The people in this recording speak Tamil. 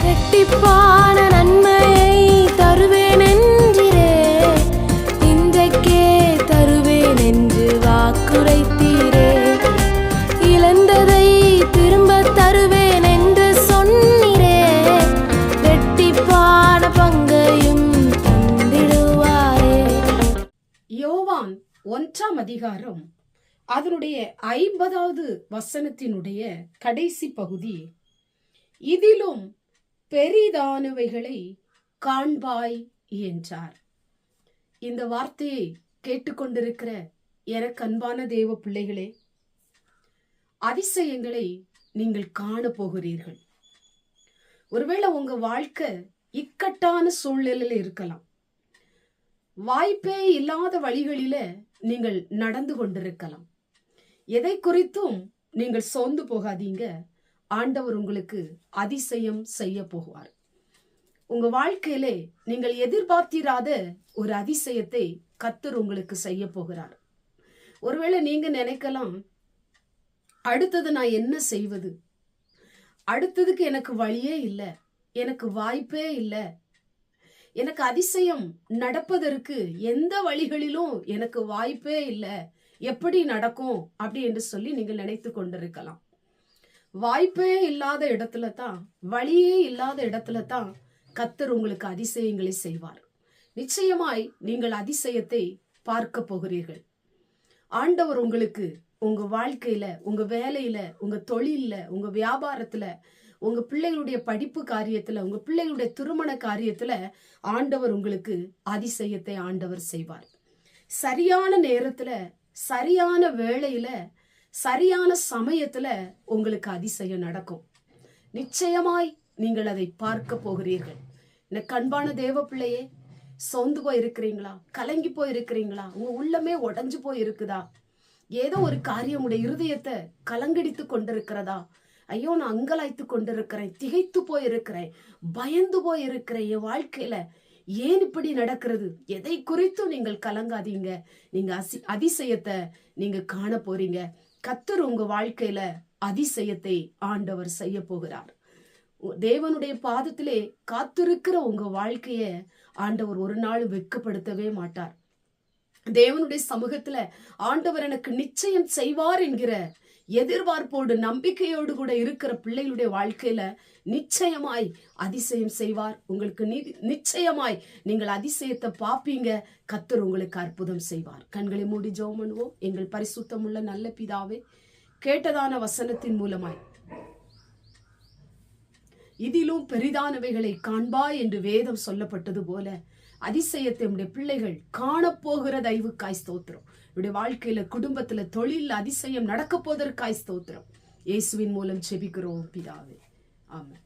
இரட்டிப்பான நன்மையை தருவேன் என்றிரே, இன்றைக்கே தருவேன் என்று வாக்குரைத்தீரே. இழந்ததை திரும்ப தருவேன் என்று சொன்னீரே, இரட்டிப்பான பங்கையும் தந்திடுவாரே. யோவான் 1ஆம் அதிகாரம் அதனுடைய 50வது வசனத்தினுடைய கடைசி பகுதி, இதிலும் பெரிதானவைகளை காண்பாய் என்றார். இந்த வார்த்தையை கேட்டுக்கொண்டிருக்கிற எனக்கு அன்பான தேவ பிள்ளைகளே, அதிசயங்களை நீங்கள் காண போகிறீர்கள். ஒருவேளை உங்க வாழ்க்கை இக்கட்டான சூழ்நிலையில இருக்கலாம். வாய்ப்பே இல்லாத வழிகளில நீங்கள் நடந்து கொண்டிருக்கலாம். எதை குறித்தும் நீங்கள் சோர்ந்து போகாதீங்க. ஆண்டவர் உங்களுக்கு அதிசயம் செய்ய போவார். உங்க வாழ்க்கையிலே நீங்கள் எதிர்பார்த்திராத ஒரு அதிசயத்தை கர்த்தர் உங்களுக்கு செய்ய போகிறார். ஒருவேளை நீங்க நினைக்கலாம், அடுத்தது நான் என்ன செய்வது, அடுத்ததுக்கு எனக்கு வழியே இல்லை, எனக்கு வாய்ப்பே இல்லை, எனக்கு அதிசயம் நடப்பதற்கு எந்த வழிகளிலும் எனக்கு வாய்ப்பே இல்லை, எப்படி நடக்கும் அப்படி என்று சொல்லி நீங்கள் நினைத்து கொண்டிருக்கலாம். வாய்ப்பே இல்லாத இடத்துல தான், வழியே இல்லாத இடத்துல தான் கர்த்தர் உங்களுக்கு அதிசயங்களை செய்வார். நிச்சயமாய் நீங்கள் அதிசயத்தை பார்க்க போகிறீர்கள். ஆண்டவர் உங்களுக்கு உங்க வாழ்க்கையில, உங்க வேலையில, உங்க தொழில்ல, உங்க வியாபாரத்துல, உங்க பிள்ளைகளுடைய படிப்பு காரியத்துல, உங்க பிள்ளைகளுடைய திருமண காரியத்துல ஆண்டவர் உங்களுக்கு அதிசயத்தை ஆண்டவர் செய்வார். சரியான நேரத்துல, சரியான வேளையில, சரியான சமயத்துல உங்களுக்கு அதிசயம் நடக்கும். நிச்சயமாய் நீங்கள் அதை பார்க்க போகிறீர்கள். எனக்கு அன்பான தேவ பிள்ளையே, சோர்ந்து போய் இருக்கிறீங்களா? கலங்கி போய் இருக்கிறீங்களா? உங்க உள்ளமே உடைஞ்சு போய் இருக்குதா? ஏதோ ஒரு காரியம் உடைய இருதயத்தை கலங்கடித்து கொண்டிருக்கிறதா? ஐயோ, நான் அங்கலாய்த்து கொண்டிருக்கிறேன், திகைத்து போயிருக்கிறேன், பயந்து போயிருக்கிறேன், என் வாழ்க்கையில ஏன் இப்படி நடக்கிறது? எதை குறித்தும் நீங்கள் கலங்காதீங்க. நீங்க அதிசயத்தை நீங்க காண போறீங்க. கர்த்தர் உங்க வாழ்க்கையில அதிசயத்தை ஆண்டவர் செய்ய போகிறார். தேவனுடைய பாதத்திலே காத்திருக்கிற உங்க வாழ்க்கைய ஆண்டவர் ஒரு நாள் வெட்கப்படுத்தவே மாட்டார். தேவனுடைய சமூகத்துல ஆண்டவர் எனக்கு நிச்சயம் செய்வார் என்கிற எதிர்பார்ப்போடு, நம்பிக்கையோடு கூட இருக்கிற பிள்ளைகளுடைய வாழ்க்கையில நிச்சயமாய் அதிசயம் செய்வார். உங்களுக்கு நிச்சயமாய் நீங்கள் அதிசயத்தை பார்ப்பீங்க. கர்த்தர் உங்களுக்கு அற்புதம் செய்வார். கண்களை மூடி ஜெபம் பண்ணுவோம். எங்கள் பரிசுத்தமுள்ள நல்ல பிதாவே, கேட்டதான வசனத்தின் மூலமாய் இதிலும் பெரிதானவைகளை காண்பாய் என்று வேதம் சொல்லப்பட்டது போல அதிசயத்தை நம்முடைய பிள்ளைகள் காணப்போகிற தயவுக்காய் ஸ்தோத்திரம். நம்முடைய வாழ்க்கையில, குடும்பத்துல, தொழில் அதிசயம் நடக்க போவதற்காய் ஸ்தோத்திரம். இயேசுவின் மூலம் ஜெபிக்கிறோம் பிதாவே. ஆமென்.